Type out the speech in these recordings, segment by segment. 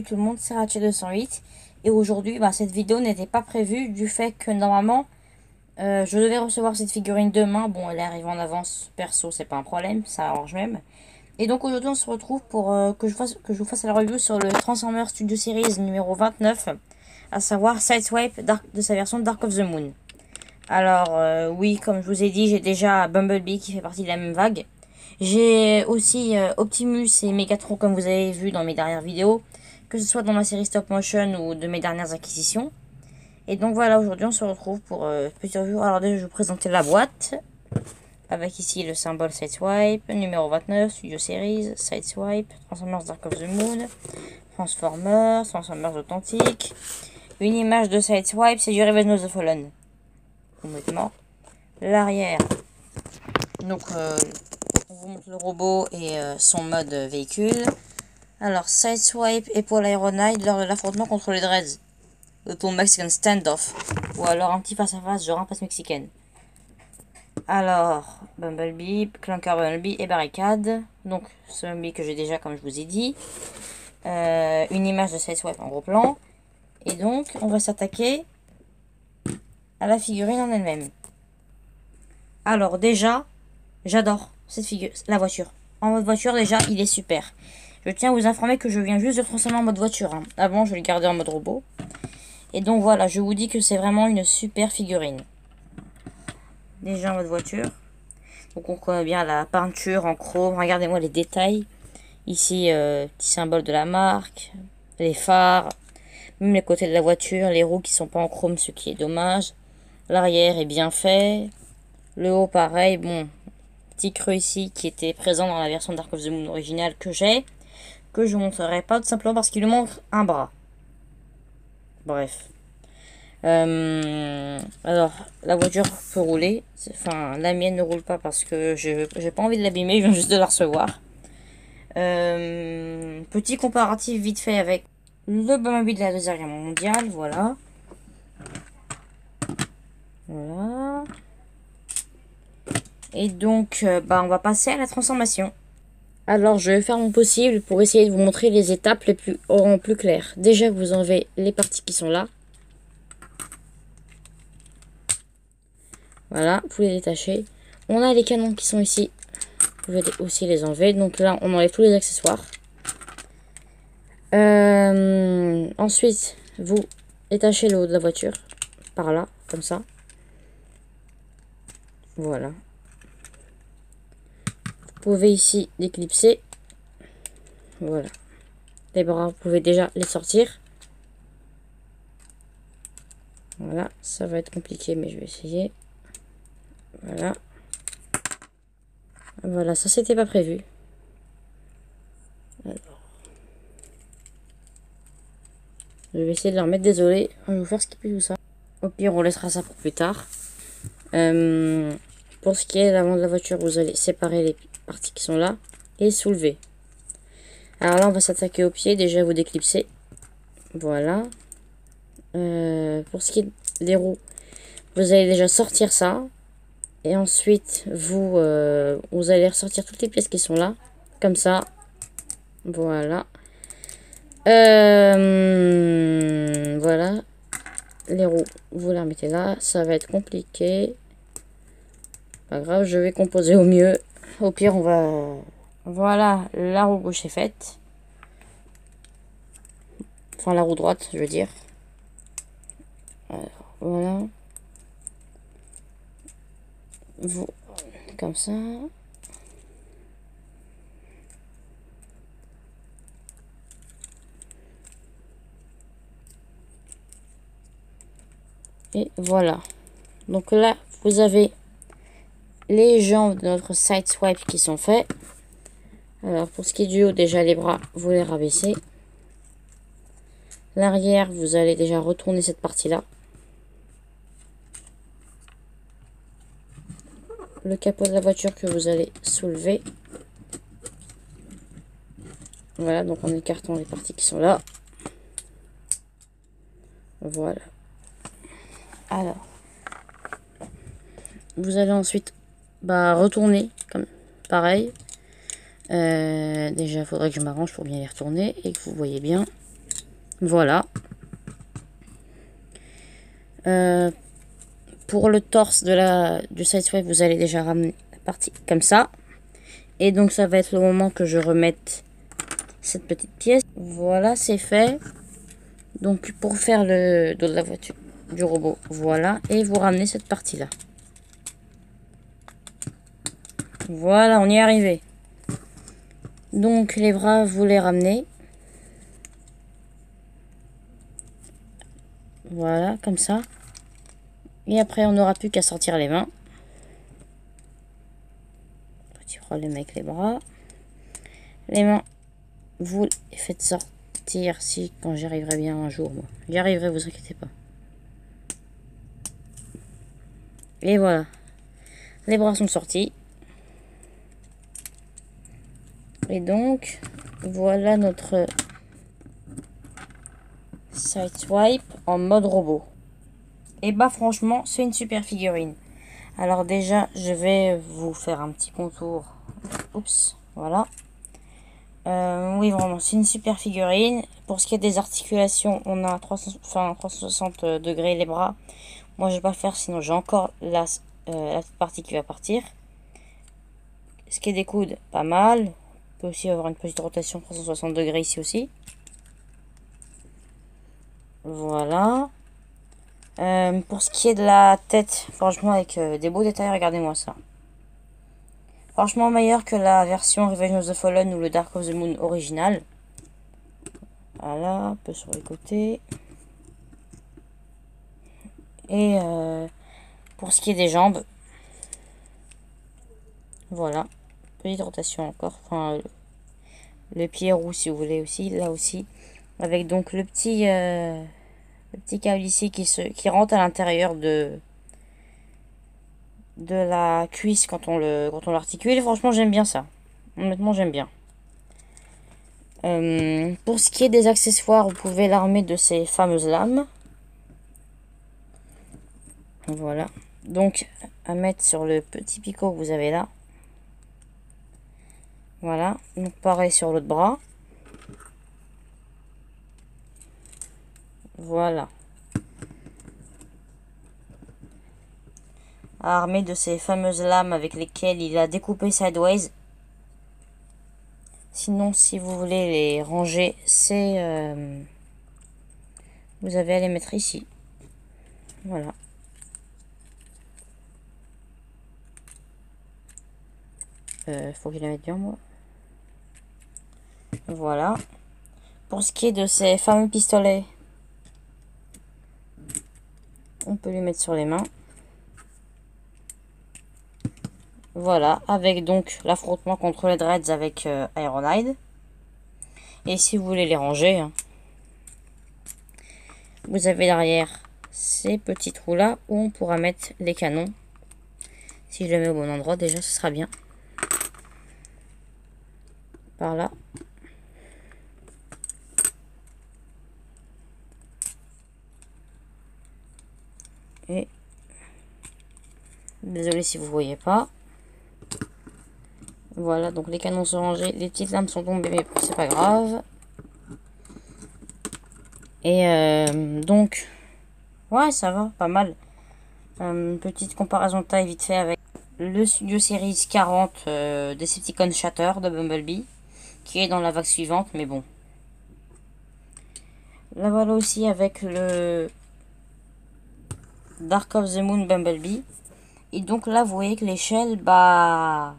salut tout le monde, c'est Ratchet208 et aujourd'hui cette vidéo n'était pas prévue du fait que normalement je devais recevoir cette figurine demain. Bon, elle arrive en avance, perso c'est pas un problème, ça arrange même. Et donc aujourd'hui on se retrouve pour que je vous fasse la review sur le Transformers Studio Series numéro 29, à savoir Sideswipe de sa version Dark of the Moon. Alors oui, comme je vous ai dit, j'ai déjà Bumblebee qui fait partie de la même vague. J'ai aussi Optimus et Megatron comme vous avez vu dans mes dernières vidéos, que ce soit dans ma série Stop Motion ou de mes dernières acquisitions. Et donc voilà, aujourd'hui on se retrouve pour petit review. Alors déjà je vais vous présenter la boîte, avec ici le symbole Sideswipe, numéro 29, Studio Series, Sideswipe, Transformers Dark of the Moon, Transformers Authentique, une image de Sideswipe, c'est du Revenge of the Fallen. Complètement. L'arrière, donc on vous montre le robot et son mode véhicule. Alors, Sideswipe et Paul Ironhide lors de l'affrontement contre les Dreads. Pour Mexican Standoff. Ou alors un petit face-à-face, genre impasse mexicaine. Alors, Bumblebee, Clunker Bumblebee et Barricade. Donc, ce Bumblebee que j'ai déjà, comme je vous ai dit. Une image de Sideswipe en gros plan. Et donc, on va s'attaquer à la figurine en elle-même. Alors, déjà, j'adore cette figure, la voiture. En mode voiture, déjà, il est super. Je tiens à vous informer que je viens juste de le transformer en mode voiture. Hein. Avant, je le gardais en mode robot. Et donc, voilà, je vous dis que c'est vraiment une super figurine. Déjà en mode voiture. Donc, on connaît bien la peinture en chrome. Regardez-moi les détails. Ici, petit symbole de la marque. Les phares. Même les côtés de la voiture. Les roues qui sont pas en chrome, ce qui est dommage. L'arrière est bien fait. Le haut, pareil. Bon, petit creux ici qui était présent dans la version Dark of the Moon originale que j'ai, que je ne montrerai pas tout simplement parce qu'il lui manque un bras. Bref. Alors, la voiture peut rouler. Enfin, la mienne ne roule pas parce que j'ai pas envie de l'abîmer, je viens juste de la recevoir. Petit comparatif vite fait avec le Bumblebee de la Deuxième Guerre mondiale, voilà. Voilà. Et donc, on va passer à la transformation. Alors, je vais faire mon possible pour essayer de vous montrer les étapes les plus claires. Déjà, vous enlevez les parties qui sont là. Voilà, vous pouvez les détacher. On a les canons qui sont ici. Vous pouvez aussi les enlever. Donc là, on enlève tous les accessoires. Ensuite, vous détachez le haut de la voiture. Par là, comme ça. Voilà. Vous pouvez ici déclipser. Voilà. Les bras, vous pouvez déjà les sortir. Voilà, ça va être compliqué, mais je vais essayer. Voilà. Voilà, ça c'était pas prévu. Alors. Je vais essayer de le remettre, désolé. Je vais vous faire skipper tout ça. Au pire, on laissera ça pour plus tard. Pour ce qui est de l'avant de la voiture, vous allez séparer les parties qui sont là et soulever. Alors là, on va s'attaquer au pied. Déjà, vous déclipsez. Voilà. Pour ce qui est des roues, vous allez déjà sortir ça. Et ensuite, vous allez ressortir toutes les pièces qui sont là. Comme ça. Voilà. Voilà. Les roues, vous les remettez là. Ça va être compliqué. Pas grave, je vais composer au mieux. Au pire, on va... Voilà, la roue gauche est faite. Enfin, la roue droite, je veux dire. Alors, voilà. Vous, comme ça. Et voilà. Donc là, vous avez les jambes de notre Sideswipe qui sont faits. Alors, pour ce qui est du haut, déjà les bras, vous les rabaissez. L'arrière, vous allez déjà retourner cette partie-là. Le capot de la voiture que vous allez soulever. Voilà, donc en écartant les parties qui sont là. Voilà. Alors, vous allez ensuite retourner, comme pareil. Déjà, il faudrait que je m'arrange pour bien les retourner et que vous voyez bien. Voilà. Pour le torse du Sideswipe, vous allez déjà ramener la partie comme ça. Et donc ça va être le moment que je remette cette petite pièce. Voilà, c'est fait. Donc pour faire le dos de la voiture, du robot, voilà. Et vous ramenez cette partie-là. Voilà, on y est arrivé. Donc les bras, vous les ramenez. Voilà, comme ça. Et après, on n'aura plus qu'à sortir les mains. Petit problème avec les bras. Les mains, vous les faites sortir si, quand j'y arriverai bien un jour. Moi. J'y arriverai, vous inquiétez pas. Et voilà. Les bras sont sortis. Et donc, voilà notre Sideswipe en mode robot. Et bah franchement, c'est une super figurine. Alors déjà, je vais vous faire un petit contour. Oups, voilà. Oui, vraiment, c'est une super figurine. Pour ce qui est des articulations, on a 360 degrés les bras. Moi, je vais pas le faire, sinon j'ai encore la petite partie qui va partir. Ce qui est des coudes, pas mal. On peut aussi avoir une petite rotation 360 degrés ici aussi. Voilà. Pour ce qui est de la tête, franchement, avec des beaux détails, regardez-moi ça. Franchement, meilleur que la version Revenge of the Fallen ou le Dark of the Moon original. Voilà, un peu sur les côtés. Et pour ce qui est des jambes, voilà. Petite rotation encore. Enfin, le pied roux si vous voulez aussi, là aussi. Avec donc le petit câble ici qui rentre à l'intérieur de la cuisse quand on l'articule. Franchement, j'aime bien ça. Honnêtement, j'aime bien. Pour ce qui est des accessoires, vous pouvez l'armer de ces fameuses lames. Voilà. Donc, à mettre sur le petit picot que vous avez là. Voilà. Donc, pareil sur l'autre bras. Voilà. Armé de ces fameuses lames avec lesquelles il a découpé Sideways. Sinon, si vous voulez les ranger, vous avez à les mettre ici. Voilà. Faut que je les mette bien, moi. Voilà. Pour ce qui est de ces fameux pistolets, on peut les mettre sur les mains. Voilà, avec donc l'affrontement contre les dreads avec Ironhide. Et si vous voulez les ranger, hein, vous avez derrière ces petits trous là où on pourra mettre les canons. Si je le mets au bon endroit, déjà ce sera bien. Par là. Et désolé si vous voyez pas. Voilà, donc les canons sont rangés, les petites lames sont tombées, mais c'est pas grave. Et donc, ouais, ça va, pas mal. Petite comparaison de taille vite fait avec le Studio Series 40 Decepticon Shatter de Bumblebee, qui est dans la vague suivante, mais bon. Là voilà aussi avec le Dark of the Moon Bumblebee. Et donc là, vous voyez que l'échelle, bah...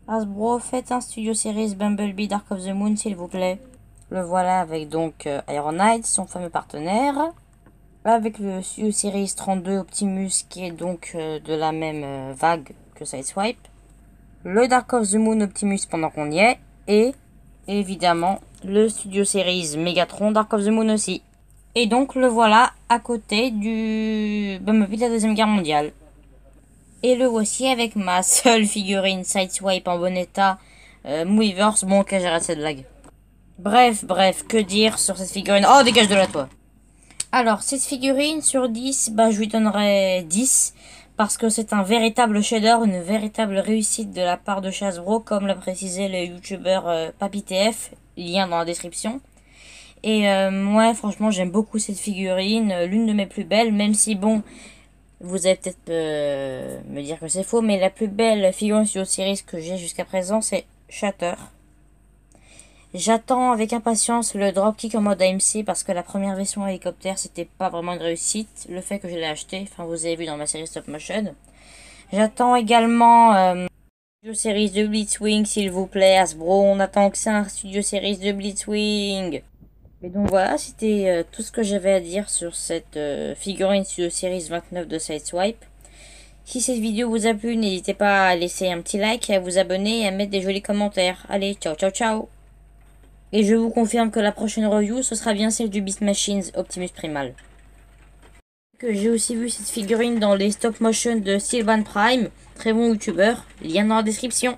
Hasbro, faites un Studio Series Bumblebee Dark of the Moon, s'il vous plaît. Le voilà avec donc Ironhide, son fameux partenaire. Avec le Studio Series 32 Optimus, qui est donc de la même vague que Sideswipe. Le Dark of the Moon Optimus pendant qu'on y est. Et évidemment, le Studio Series Megatron Dark of the Moon aussi. Et donc le voilà à côté du Bumblebee de la Deuxième Guerre mondiale. Et le voici avec ma seule figurine Sideswipe en bon état. Weverse, bon ok, j'arrête cette blague. Bref, que dire sur cette figurine? Oh, dégage de là, toi. Alors, cette figurine sur 10, bah, je lui donnerais 10. Parce que c'est un véritable chef-d'œuvre, une véritable réussite de la part de Hasbro, comme l'a précisé le youtubeur PapyTF, lien dans la description. Et moi, franchement, j'aime beaucoup cette figurine, l'une de mes plus belles, même si, bon, vous allez peut-être me dire que c'est faux, mais la plus belle figurine Studio Series que j'ai jusqu'à présent, c'est Shatter. J'attends avec impatience le dropkick en mode AMC parce que la première version hélicoptère, c'était pas vraiment une réussite. Le fait que je l'ai acheté, enfin, vous avez vu dans ma série stop motion. J'attends également Studio Series de Blitzwing, s'il vous plaît, Hasbro. On attend que ça, un Studio Series de Blitzwing. Et donc voilà, c'était tout ce que j'avais à dire sur cette figurine Studio Series 29 de Sideswipe. Si cette vidéo vous a plu, n'hésitez pas à laisser un petit like, à vous abonner et à mettre des jolis commentaires. Allez, ciao ciao ciao. Et je vous confirme que la prochaine review, ce sera bien celle du Beast Machines Optimus Primal. Que j'ai aussi vu cette figurine dans les stop motion de Sylvan Prime, très bon youtubeur, lien dans la description.